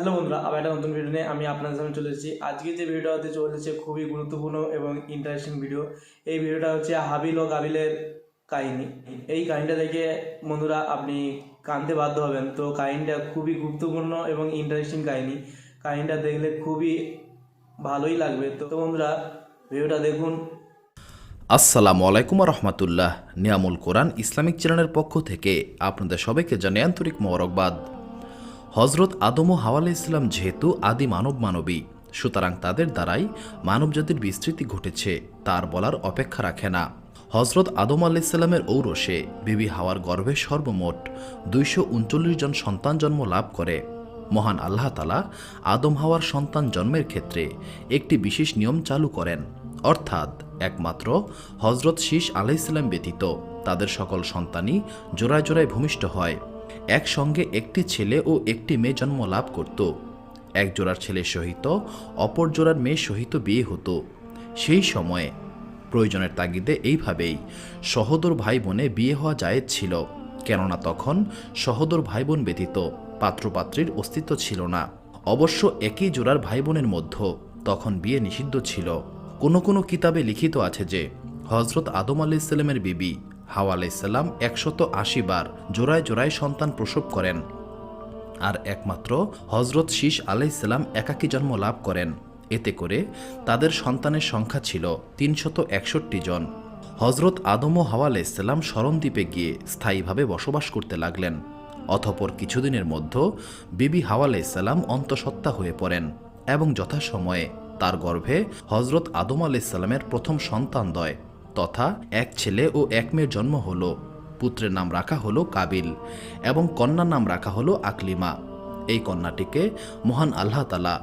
Hello বন্ধুরা, আবার একটা নতুন ভিডিও নিয়ে আমি আপনাদের সামনে চলে এসেছি। আজকে যে ভিডিওটা হতে চলেছে খুবই গুরুত্বপূর্ণ এবং ইন্টারেস্টিং ভিডিও। এই ভিডিওটা হচ্ছে হাবিল ও কাবিলের কাহিনী। এই কাহিনীটা দেখে বন্ধুরা আপনি কাঁদতে বাধ্য হবেন। তো কাহিনীটা খুবই গুরুত্বপূর্ণ এবং ইন্টারেস্টিং কাহিনী। কাহিনীটা দেখলে খুবই ভালোই লাগবে। তো বন্ধুরা ভিডিওটা দেখুন। আসসালামু আলাইকুম রহমতুল্লাহ। নিয়ামুল কোরআন ইসলামিক চ্যানেলের পক্ষ থেকে আপনাদের সবাইকে জানাই আন্তরিক মোবারকবাদ। হজরত আদম ও হাওয়া আলাইহিস সালাম যেহেতু আদি মানবী, সুতরাং তাদের দ্বারাই মানবজাতির বিস্তৃতি ঘটেছে তার বলার অপেক্ষা রাখে না। হজরত আদম আলাইহিস সালামের ঔরসে বিবি হাওয়ার গর্ভে সর্বমোট 239 জন সন্তান জন্ম লাভ করে। মহান আল্লাহ তাআলা আদম হাওয়ার সন্তান জন্মের ক্ষেত্রে একটি বিশেষ নিয়ম চালু করেন, অর্থাৎ একমাত্র হজরত শীস আলাইহিস সালাম ব্যতীত তাদের সকল সন্তানই জোড়ায় জোড়ায় ভূমিষ্ঠ হয়। একসঙ্গে একটি ছেলে ও একটি মেয়ে জন্ম লাভ করত। এক জোড়ার ছেলের সহিত অপর জোড়ার মেয়ের সহিত বিয়ে হতো। সেই সময়ে প্রয়োজনের তাগিদে এইভাবেই সহোদর ভাই বোনে বিয়ে হওয়া জায়েজ ছিল, কেননা তখন সহোদর ভাই বোন ব্যতীত পাত্রপাত্রীর অস্তিত্ব ছিল না। অবশ্য একই জোড়ার ভাই বোনের মধ্যে তখন বিয়ে নিষিদ্ধ ছিল। কোনো কোনো কিতাবে লিখিত আছে যে হজরত আদম আলাইহিস সালামের বিবি হাওয়া আলাইহিস সালাম 180 বার জোড়ায় জোড়ায় সন্তান প্রসব করেন, আর একমাত্র হজরত শীস আলাইহিস সালাম একাকী জন্ম লাভ করেন। এতে করে তাদের সন্তানের সংখ্যা ছিল 361 জন। হজরত আদম ও হাওয়া আলাইহিস সালাম শরণদ্বীপে গিয়ে স্থায়ীভাবে বসবাস করতে লাগলেন। অতঃপর কিছুদিনের মধ্যে বিবি হাওয়া আলাইহিস সালাম অন্তঃসত্ত্বা হয়ে পড়েন এবং যথাসময়ে তার গর্ভে হজরত আদম আলাইহিস সালামের প্রথম সন্তানদ্বয় তথা এক ছেলে ও এক মেয়ের জন্ম হল। পুত্রের নাম রাখা হলো কাবিল এবং কন্যার নাম রাখা হলো আকলিমা। এই কন্যাটিকে মহান আল্লাহ তাআলা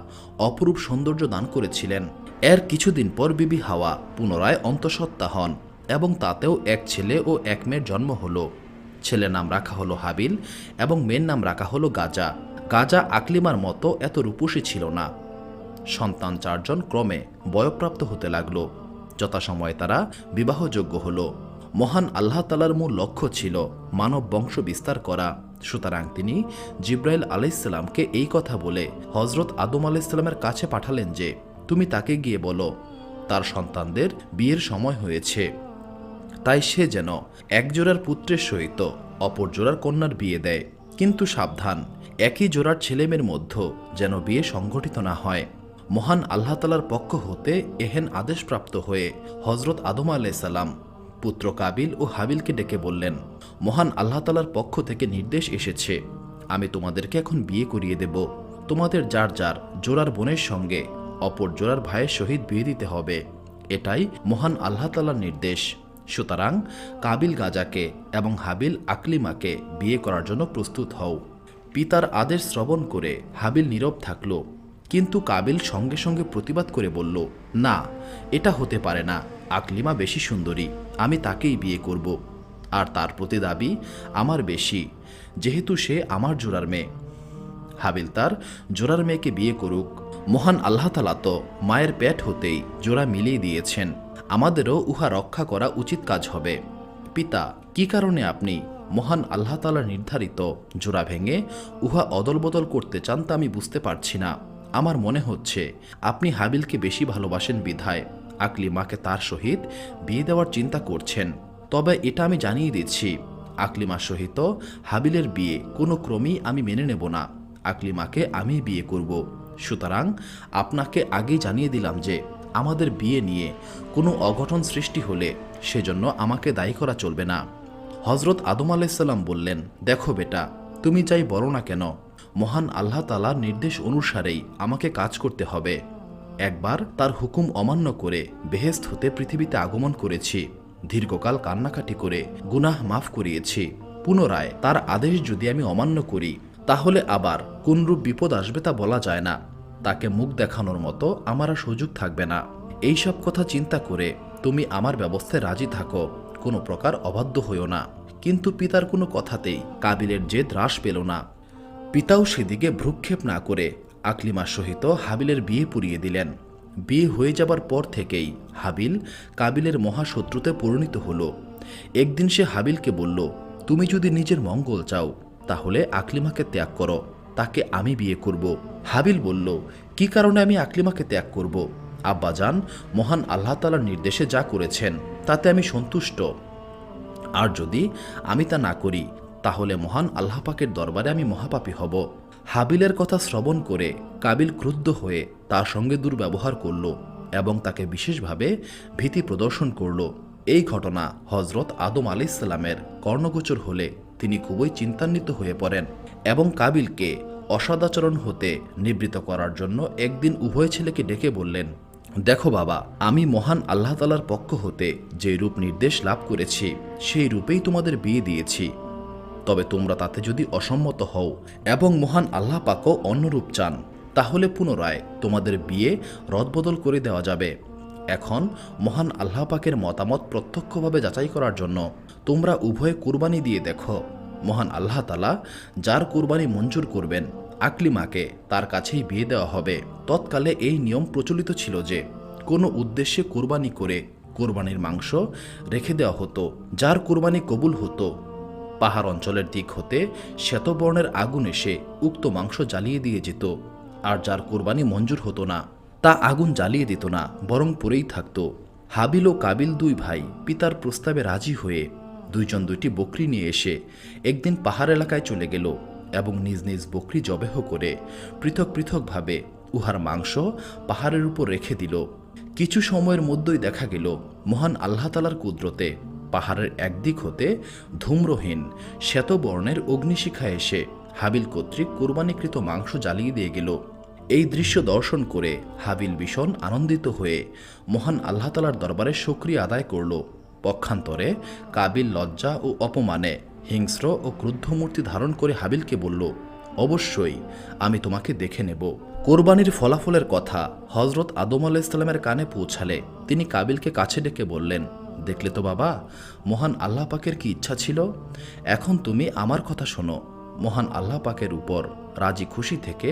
অপরূপ সৌন্দর্য দান করেছিলেন। এর কিছুদিন পর বিবি হাওয়া পুনরায় অন্তঃসত্ত্বা হন এবং তাতেও এক ছেলে ও এক মেয়ের জন্ম হল। ছেলের নাম রাখা হলো হাবিল এবং মেয়ের নাম রাখা হলো গাজা। গাজা আকলিমার মতো এত রূপসী ছিল না। সন্তান 4 জন ক্রমে বয়ঃপ্রাপ্ত হতে লাগল। যথাসময়ে তারা বিবাহযোগ্য হল। মহান আল্লাহ তাআলার মূল লক্ষ্য ছিল মানব বংশ বিস্তার করা। সুতরাং তিনি জিব্রাইল আলাইহিস সালামকে এই কথা বলে হজরত আদম আলাইহিস সালামের কাছে পাঠালেন যে তুমি তাকে গিয়ে বলো তার সন্তানদের বিয়ের সময় হয়েছে, তাই সে যেন এক জোড়ার পুত্রের সহিত অপর জোড়ার কন্যার বিয়ে দেয়। কিন্তু সাবধান, একই জোড়ার ছেলেমেয়ের মধ্যে যেন বিয়ে সংঘটিত না হয়। মহান আল্লাহ তাআলার পক্ষ হতে এহেন আদেশপ্রাপ্ত হয়ে হজরত আদম আলাইহিস সালাম পুত্র কাবিল ও হাবিলকে ডেকে বললেন, মহান আল্লাহ তাআলার পক্ষ থেকে নির্দেশ এসেছে, আমি তোমাদেরকে এখন বিয়ে করিয়ে দেব। তোমাদের যার যার জোড়ার বোনের সঙ্গে অপর জোড়ার ভাইয়ের সহিত বিয়ে দিতে হবে। এটাই মহান আল্লাহ তাআলার নির্দেশ। সুতরাং কাবিল গাজাকে এবং হাবিল আকলিমাকে বিয়ে করার জন্য প্রস্তুত হও। পিতার আদেশ শ্রবণ করে হাবিল নীরব থাকল, কিন্তু কাবিল সঙ্গে সঙ্গে প্রতিবাদ করে বলল, না, এটা হতে পারে না। আকলিমা বেশি সুন্দরী, আমি তাকেই বিয়ে করব। আর তার প্রতি দাবি আমার বেশি, যেহেতু সে আমার জোড়ার মেয়ে। হাবিল তার জোড়ার মেয়েকে বিয়ে করুক। মহান আল্লাহ তাআলা তো মায়ের পেট হতেই জোড়া মিলিয়ে দিয়েছেন, আমাদেরও উহা রক্ষা করা উচিত কাজ হবে। পিতা, কি কারণে আপনি মহান আল্লাহ তাআলার নির্ধারিত জোড়া ভেঙে উহা অদলবদল করতে চান তা আমি বুঝতে পারছি না। আমার মনে হচ্ছে আপনি হাবিলকে বেশি ভালোবাসেন বিধায় আকলিমাকে তার সহিত বিয়ে দেওয়ার চিন্তা করছেন। তবে এটা আমি জানিয়ে দিচ্ছি, আকলিমার সহিত হাবিলের বিয়ে কোনো ক্রমেই আমি মেনে নেব না। আকলিমাকে আমি বিয়ে করব। সুতরাং আপনাকে আগেই জানিয়ে দিলাম যে আমাদের বিয়ে নিয়ে কোনো অঘটন সৃষ্টি হলে সেজন্য আমাকে দায়ী করা চলবে না। হজরত আদম আলাইহিস সালাম বললেন, দেখো বেটা, তুমি যাই বলো না কেন, মহান আল্লাহ তাআলার নির্দেশ অনুসারেই আমাকে কাজ করতে হবে। একবার তার হুকুম অমান্য করে বেহেশত হতে পৃথিবীতে আগমন করেছি, দীর্ঘকাল কান্নাকাটি করে গুনাহ মাফ করিয়েছি। পুনরায় তার আদেশ যদি আমি অমান্য করি তাহলে আবার কোনরূপ বিপদ আসবে তা বলা যায় না। তাকে মুখ দেখানোর মতো আমার আর সুযোগ থাকবে না। এইসব কথা চিন্তা করে তুমি আমার ব্যবস্থায় রাজি থাকো, কোনো প্রকার অবাধ্য হইও না। কিন্তু পিতার কোনো কথাতেই কাবিলের জেদ হ্রাস পেল না। পিতাও সেদিকে ভ্রুক্ষেপ না করে আকলিমার সহিত হাবিলের বিয়ে পুরিয়ে দিলেন। বিয়ে হয়ে যাবার পর থেকেই হাবিল কাবিলের মহাশত্রুতে পরিণত হল। একদিন সে হাবিলকে বলল, তুমি যদি নিজের মঙ্গল চাও তাহলে আকলিমাকে ত্যাগ করো, তাকে আমি বিয়ে করব। হাবিল বলল, কি কারণে আমি আকলিমাকে ত্যাগ করব? আব্বাজান, মহান আল্লাহ তাআলার নির্দেশে যা করেছেন তাতে আমি সন্তুষ্ট। আর যদি আমি তা না করি তাহলে মহান আল্লাহ পাকের দরবারে আমি মহাপাপী হব। হাবিলের কথা শ্রবণ করে কাবিল ক্রুদ্ধ হয়ে তার সঙ্গে দুর্ব্যবহার করল এবং তাকে বিশেষভাবে ভীতি প্রদর্শন করল। এই ঘটনা হজরত আদম আলাইহিসসালামের কর্ণগোচর হলে তিনি খুবই চিন্তান্বিত হয়ে পড়েন এবং কাবিলকে অসদাচরণ হতে নিবৃত্ত করার জন্য একদিন উভয় ছেলেকে ডেকে বললেন, দেখো বাবা, আমি মহান আল্লাহ তাআলার পক্ষ হতে যে রূপ নির্দেশ লাভ করেছি সেই রূপেই তোমাদের বিয়ে দিয়েছি। তবে তোমরা তাতে যদি অসম্মত হও এবং মহান আল্লাহ পাকও অন্য রূপ চান তাহলে পুনরায় তোমাদের বিয়ে রদবদল করে দেওয়া যাবে। এখন মহান আল্লাহ পাকের মতামত প্রত্যক্ষভাবে যাচাই করার জন্য তোমরা উভয়ে কুরবানি দিয়ে দেখো। মহান আল্লাহ তাআলা যার কুরবানি মঞ্জুর করবেন আকলিমাকে তার কাছেই বিয়ে দেওয়া হবে। তৎকালে এই নিয়ম প্রচলিত ছিল যে কোনো উদ্দেশ্যে কুরবানি করে কুরবানির মাংস রেখে দেওয়া হতো। যার কুরবানি কবুল হতো পাহাড় অঞ্চলের দিক হতে শ্বেতবর্ণের আগুন এসে উক্ত মাংস জ্বালিয়ে দিয়ে যেত, আর যার কুরবানি মঞ্জুর হতো না তা আগুন জ্বালিয়ে দিত না, বরং পড়েই থাকত। হাবিল ও কাবিল দুই ভাই পিতার প্রস্তাবে রাজি হয়ে দুইজন দুইটি বকরি নিয়ে এসে একদিন পাহাড় এলাকায় চলে গেল এবং নিজ নিজ বকরি জবেহ করে পৃথক পৃথকভাবে উহার মাংস পাহাড়ের উপর রেখে দিল। কিছু সময়ের মধ্যেই দেখা গেল মহান আল্লাহ তাআলার কুদরতে পাহাড়ের একদিক হতে ধূম্রহীন শ্বেতবর্ণের অগ্নিশিখা এসে হাবিল কর্তৃক কোরবানিকৃত মাংস জ্বালিয়ে দিয়ে গেল। এই দৃশ্য দর্শন করে হাবিল ভীষণ আনন্দিত হয়ে মহান আল্লাহ তাআলার দরবারে শুকরিয়া আদায় করল। পক্ষান্তরে কাবিল লজ্জা ও অপমানে হিংস্র ও ক্রুদ্ধ মূর্তি ধারণ করে হাবিলকে বলল, অবশ্যই আমি তোমাকে দেখে নেব। কোরবানির ফলাফলের কথা হজরত আদম আলাইহিসসালামের কানে পৌঁছালে তিনি কাবিলকে কাছে ডেকে বললেন, দেখলে তো বাবা, মহান আল্লাহ পাকের কি ইচ্ছা ছিল। এখন তুমি আমার কথা শোনো। মহান আল্লাহ পাকের উপর রাজি খুশি থেকে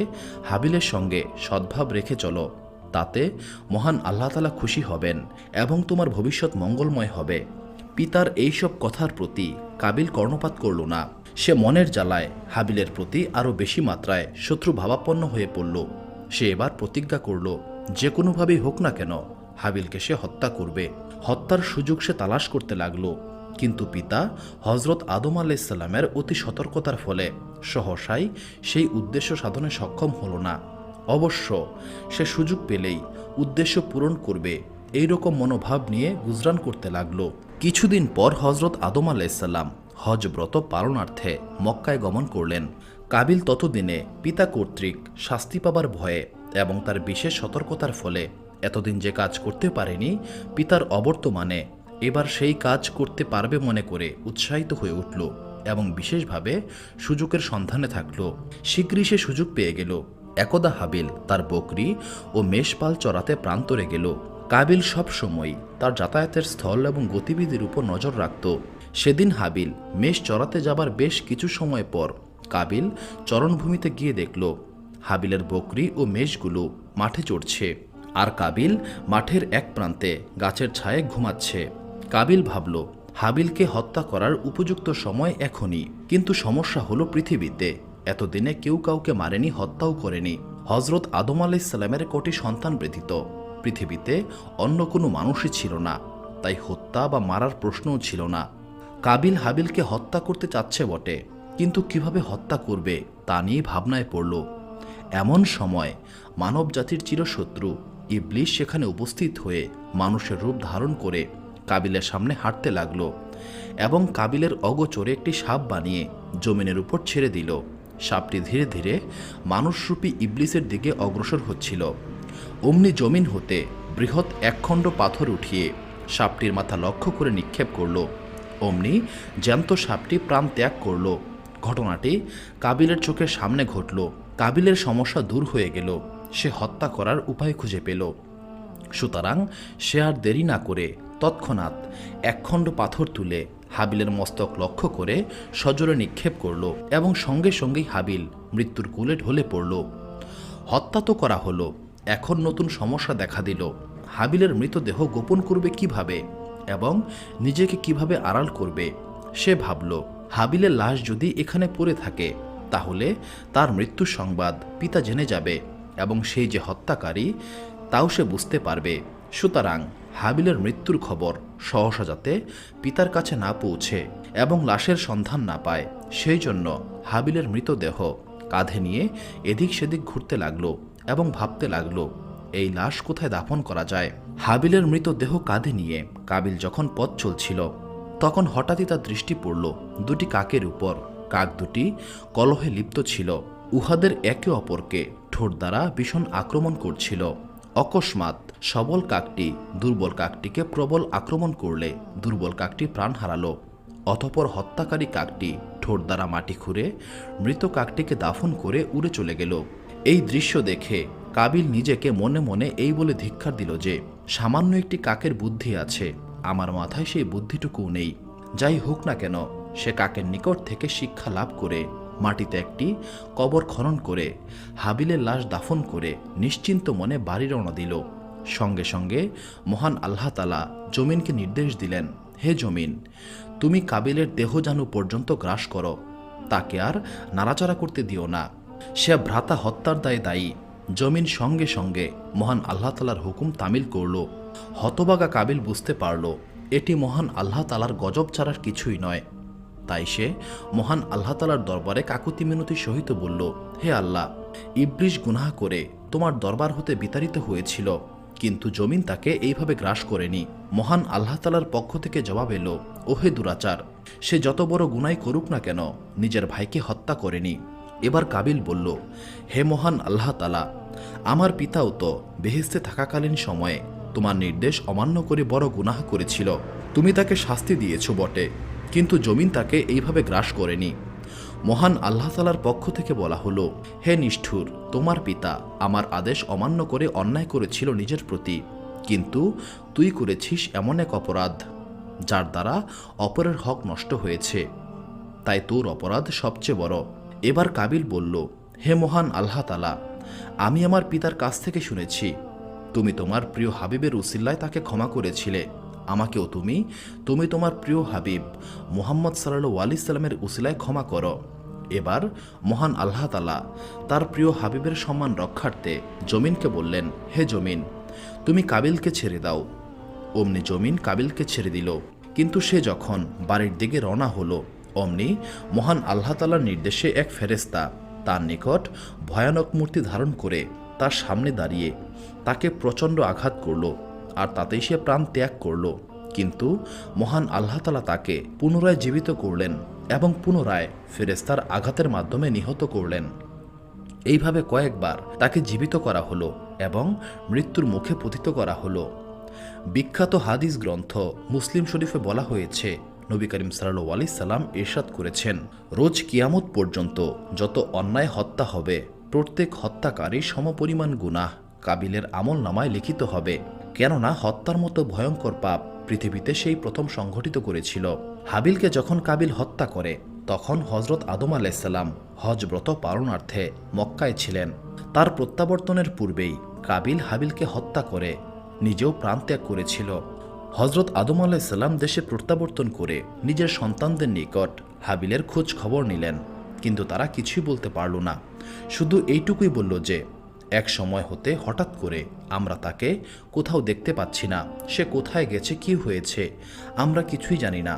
হাবিলের সঙ্গে সদ্ভাব রেখে চলো, তাতে মহান আল্লাহ তাআলা খুশি হবেন এবং তোমার ভবিষ্যৎ মঙ্গলময় হবে। পিতার এইসব কথার প্রতি কাবিল কর্ণপাত করল না। সে মনের জ্বালায় হাবিলের প্রতি আরও বেশি মাত্রায় শত্রু ভাবাপন্ন হয়ে পড়ল। সে এবার প্রতিজ্ঞা করল, যে কোনোভাবেই হোক না কেন হাবিলকে সে হত্যা করবে। হত্যার সুযোগ সে তালাশ করতে লাগল, কিন্তু পিতা হজরত আদম আলাইহিসসালামের অতি সতর্কতার ফলে সহসাই সেই উদ্দেশ্য সাধনে সক্ষম হল না। অবশ্য সে সুযোগ পেলেই উদ্দেশ্য পূরণ করবে এইরকম মনোভাব নিয়ে গুজরান করতে লাগল। কিছুদিন পর হজরত আদম আলাইহিসসালাম হজ ব্রত পালনার্থে মক্কায় গমন করলেন। কাবিল ততদিনে পিতা কর্তৃক শাস্তি পাবার ভয়ে এবং তার বিশেষ সতর্কতার ফলে এতদিন যে কাজ করতে পারেনি, পিতার অবর্তমানে এবার সেই কাজ করতে পারবে মনে করে উৎসাহিত হয়ে উঠল এবং বিশেষভাবে সুযোগের সন্ধানে থাকল। শীঘ্রই সে সুযোগ পেয়ে গেল। একদা হাবিল তার বকরি ও মেষপাল চড়াতে প্রান্তরে গেল। কাবিল সব সময় তার যাতায়াতের স্থল এবং গতিবিধির উপর নজর রাখত। সেদিন হাবিল মেষ চড়াতে যাবার বেশ কিছু সময় পর কাবিল চরণভূমিতে গিয়ে দেখল হাবিলের বকরি ও মেষগুলো মাঠে চড়ছে, আর কাবিল মাঠের এক প্রান্তে গাছের ছায়ে ঘুমাচ্ছে। কাবিল ভাবল, হাবিলকে হত্যা করার উপযুক্ত সময় এখনই। কিন্তু সমস্যা হলো পৃথিবীতে এতদিনে কেউ কাউকে মারেনি, হত্যাও করেনি। হজরত আদম আলাইহিসসালামের কোটি সন্তান ব্যতীত পৃথিবীতে অন্য কোনো মানুষই ছিল না, তাই হত্যা বা মারার প্রশ্নও ছিল না। কাবিল হাবিলকে হত্যা করতে চাচ্ছে বটে, কিন্তু কিভাবে হত্যা করবে তা নিয়ে ভাবনায় পড়ল। এমন সময় মানব জাতির চিরশত্রু ইবলিস সেখানে উপস্থিত হয়ে মানুষের রূপ ধারণ করে কাবিলের সামনে হাঁটতে লাগল এবং কাবিলের অগোচরে একটি সাপ বানিয়ে জমিনের উপর ছেড়ে দিল। সাপটি ধীরে ধীরে মানুষরূপী ইবলিসের দিকে অগ্রসর হচ্ছিল। অমনি জমিন হতে বৃহৎ একখণ্ড পাথর উঠিয়ে সাপটির মাথা লক্ষ্য করে নিক্ষেপ করল। অমনি জ্যান্ত সাপটি প্রাণ ত্যাগ করল। ঘটনাটি কাবিলের চোখের সামনে ঘটল। কাবিলের সমস্যা দূর হয়ে গেল। সে হত্যা করার উপায় খুঁজে পেল। সুতরাং সে আর দেরি না করে তৎক্ষণাৎ একখণ্ড পাথর তুলে হাবিলের মস্তক লক্ষ্য করে সজোরে নিক্ষেপ করল এবং সঙ্গে সঙ্গেই হাবিল মৃত্যুর কোলে ঢলে পড়ল। হত্যা তো করা হলো, এখন নতুন সমস্যা দেখা দিল। হাবিলের মৃতদেহ গোপন করবে কিভাবে এবং নিজেকে কিভাবে আড়াল করবে। সে ভাবল, হাবিলের লাশ যদি এখানে পড়ে থাকে তাহলে তার মৃত্যুর সংবাদ পিতা জেনে যাবে এবং সেই যে হত্যাকারী তাও সে বুঝতে পারবে। সুতরাং হাবিলের মৃত্যুর খবর সহসা যাতে পিতার কাছে না পৌঁছে এবং লাশের সন্ধান না পায়, সেই জন্য হাবিলের মৃতদেহ কাঁধে নিয়ে এদিক সেদিক ঘুরতে লাগলো এবং ভাবতে লাগলো এই লাশ কোথায় দাফন করা যায়। হাবিলের মৃতদেহ কাঁধে নিয়ে কাবিল যখন পথ চলছিল তখন হঠাৎই তার দৃষ্টি পড়ল দুটি কাকের উপর। কাক দুটি কলহে লিপ্ত ছিল, উহাদের একে অপরকে ঠোঁট দ্বারা ভীষণ আক্রমণ করছিল। অকস্মাৎ সবল কাকটি দুর্বল কাকটিকে প্রবল আক্রমণ করলে দুর্বল কাকটি প্রাণ হারালো। অতঃপর হত্যাকারী কাকটি ঠোঁট দ্বারা মাটি খুঁড়ে মৃত কাকটিকে দাফন করে উড়ে চলে গেল। এই দৃশ্য দেখে কাবিল নিজেকে মনে মনে এই বলে ধিক্কার দিল যে সামান্য একটি কাকের বুদ্ধি আছে, আমার মাথায় সেই বুদ্ধিটুকুও নেই। যাই হোক না কেন, সে কাকের নিকট থেকে শিক্ষা লাভ করে মাটিতে একটি কবর খনন করে হাবিলের লাশ দাফন করে নিশ্চিন্ত মনে বাড়ি রওনা দিল। সঙ্গে সঙ্গে মহান আল্লাহ তাআলা জমিনকে নির্দেশ দিলেন, হে জমিন, তুমি কাবিলের দেহ জানু পর্যন্ত গ্রাস করো, তাকে আর নাড়াচাড়া করতে দিও না, সে ভ্রাতা হত্যার দায়ে দায়ী। জমিন সঙ্গে সঙ্গে মহান আল্লাহ তাআলার হুকুম তামিল করল। হতবাগা কাবিল বুঝতে পারল এটি মহান আল্লাহ তাআলার গজব ছাড়ার কিছুই নয়। তাই সে মহান আল্লাহ তাআলার দরবারে কাকুতি মিনতি সহিত বলল, হে আল্লাহ, ইবলিস গুনাহ করে তোমার দরবার হতে বিতাড়িত হয়েছিল, কিন্তু জমিন তাকে এইভাবে গ্রাস করেনি। মহান আল্লাহ তাআলার পক্ষ থেকে জবাব এলো, ওহে দুরাচার, সে যত বড় গুনাই করুক না কেন নিজের ভাইকে হত্যা করেনি। এবার কাবিল বলল, হে মহান আল্লাহ তাআলা, আমার পিতাও তো বেহেশতে থাকাকালীন সময়ে তোমার নির্দেশ অমান্য করে বড় গুনাহ করেছিল, তুমি তাকে শাস্তি দিয়েছ বটে, কিন্তু জমিন তাকে এইভাবে গ্রাস করেনি। মহান আল্লাহ তাআলার পক্ষ থেকে বলা হলো, হে নিষ্ঠুর, তোমার পিতা আমার আদেশ অমান্য করে অন্যায় করেছিল নিজের প্রতি, কিন্তু তুই করেছিস এমন এক অপরাধ যার দ্বারা অপরের হক নষ্ট হয়েছে, তাই তোর অপরাধ সবচেয়ে বড়। এবার কাবিল বলল, হে মহান আল্লাহ তাআলা, আমি আমার পিতার কাছ থেকে শুনেছি তুমি তোমার প্রিয় হাবিবের উসিলায় তাকে ক্ষমা করেছিলে, আমাকেও তুমি তোমার প্রিয় হাবিব মুহাম্মদ সাল্লাল্লাহু আলাইহি সাল্লামের উসিলায় ক্ষমা করো। এবার মহান আল্লাহ তাআলা তার প্রিয় হাবিবের সম্মান রক্ষার্থে জমিনকে বললেন, হে জমিন, তুমি কাবিলকে ছেড়ে দাও। অমনি জমিন কাবিলকে ছেড়ে দিল। কিন্তু সে যখন বাড়ির দিকে রওনা হলো, অমনি মহান আল্লাহ তাআলার নির্দেশে এক ফেরেশতা তার নিকট ভয়ানক মূর্তি ধারণ করে তার সামনে দাঁড়িয়ে তাকে প্রচণ্ড আঘাত করল, আর তাতেই সে প্রাণ ত্যাগ করল। কিন্তু মহান আল্লাহ তাআলা তাকে পুনরায় জীবিত করলেন এবং পুনরায় ফেরেশতার আঘাতের মাধ্যমে নিহত করলেন। এইভাবে কয়েকবার তাকে জীবিত করা হলো এবং মৃত্যুর মুখে পতিত করা হলো। বিখ্যাত হাদিস গ্রন্থ মুসলিম শরীফে বলা হয়েছে, নবী করিম সাল্লাল্লাহু আলাইহি সাল্লাম ইরশাদ করেছেন, রোজ কিয়ামত পর্যন্ত যত অন্যায় হত্যা হবে প্রত্যেক হত্যাকারী সমপরিমাণ গুনাহ কাবিলের আমল নামায় লিখিত হবে, কেননা হত্যার মতো ভয়ঙ্কর পাপ পৃথিবীতে সেই প্রথম সংঘটিত করেছিল। হাবিলকে যখন কাবিল হত্যা করে তখন হজরত আদম আলাইহিস সালাম হজ ব্রত পালনার্থে মক্কায় ছিলেন। তার প্রত্যাবর্তনের পূর্বেই কাবিল হাবিলকে হত্যা করে নিজেও প্রাণত্যাগ করেছিল। হজরত আদম আলাইহিস সালাম দেশে প্রত্যাবর্তন করে নিজের সন্তানদের নিকট হাবিলের খোঁজ খবর নিলেন, কিন্তু তারা কিছুই বলতে পারল না। শুধু এইটুকুই বলল যে এক সময় হতে হঠাৎ করে আমরা তাকে কোথাও দেখতে পাচ্ছি না, সে কোথায় গেছে, কি হয়েছে আমরা কিছুই জানি না।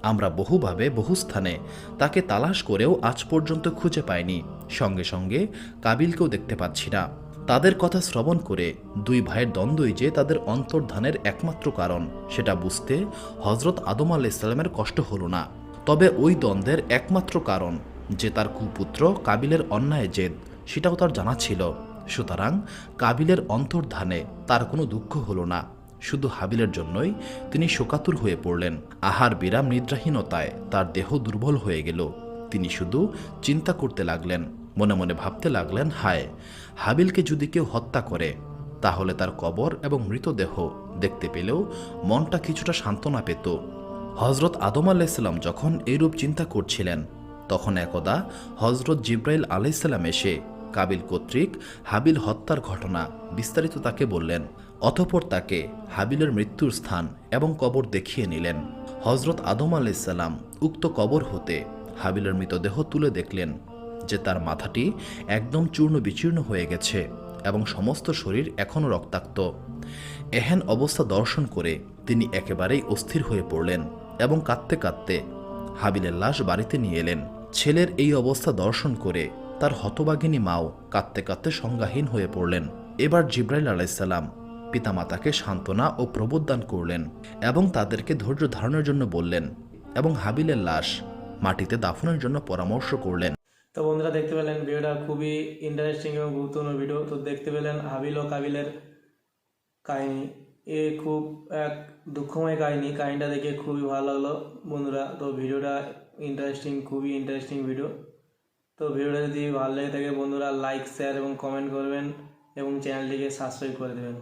আমরা বহুভাবে বহু স্থানে তাকে তালাশ করেও আজ পর্যন্ত খুঁজে পাইনি, সঙ্গে সঙ্গে কাবিলকেও দেখতে পাচ্ছি না। তাদের কথা শ্রবণ করে দুই ভাইয়ের দ্বন্দ্বই যে তাদের অন্তর্ধানের একমাত্র কারণ সেটা বুঝতে হজরত আদম আলাইহিস সালামের কষ্ট হলো না। তবে ওই দ্বন্দ্বের একমাত্র কারণ যে তার কুপুত্র কাবিলের অন্যায় জেদ সেটাও তার জানা ছিল। সুতরাং কাবিলের অন্তর্ধানে তার কোনো দুঃখ হলো না, শুধু হাবিলের জন্যই তিনি শোকাতুর হয়ে পড়লেন। আহার বিরাম নিদ্রাহীনতায় তার দেহ দুর্বল হয়ে গেল। তিনি শুধু চিন্তা করতে লাগলেন, মনে মনে ভাবতে লাগলেন, হায়, হাবিলকে যদি কেউ হত্যা করে তাহলে তার কবর এবং মৃতদেহ দেখতে পেলেও মনটা কিছুটা সান্ত্বনা পেত। হজরত আদম আলাইহিস সালাম যখন এইরূপ চিন্তা করছিলেন তখন একদা হজরত জিব্রাইল আলাইহিস সালাম এসে কাবিল কর্তৃক হাবিল হত্যার ঘটনা বিস্তারিত তাকে বললেন। অতঃপর তাকে হাবিলের মৃত্যুর স্থান এবং কবর দেখিয়ে নিলেন। হজরত আদম আলাইহিস সালাম উক্ত কবর হতে হাবিলের মৃতদেহ তুলে দেখলেন যে তার মাথাটি একদম চূর্ণ বিচূর্ণ হয়ে গেছে এবং সমস্ত শরীর এখনও রক্তাক্ত। এহেন অবস্থা দর্শন করে তিনি একেবারেই অস্থির হয়ে পড়লেন এবং কাঁদতে কাঁদতে হাবিলের লাশ বাড়িতে নিয়ে এলেন। ছেলের এই অবস্থা দর্শন করে তার হতভাগিনী মাও কাঁদতে কাঁদতে সংজ্ঞাহীন হয়ে পড়লেন। এবার জিব্রাইল আলাইসাল্লাম পিতামাতাকে সান্ত্বনা ও প্রবোধদান করলেন এবং তাদেরকে ধৈর্য ধারণের জন্য বললেন এবং হাবিলের লাশ মাটিতে দাফনের জন্য পরামর্শ করলেন। তো বন্ধুরা দেখতে পেলেন ভিডিওটা খুবই ইন্টারেস্টিং এবং গুরুত্বপূর্ণ ভিডিও। তো দেখতে পেলেন হাবিল ও কাবিলের কাহিনী। এ খুব এক দুঃখময় কাহিনী। কাহিনীটা দেখে খুবই ভালো লাগলো বন্ধুরা। তো ভিডিওটা খুবই ইন্টারেস্টিং ভিডিও। তো ভিডিওটা যদি ভালো লেগে থাকে বন্ধুরা লাইক শেয়ার এবং কমেন্ট করবেন এবং চ্যানেলটিকে সাবস্ক্রাইব করে দেবেন।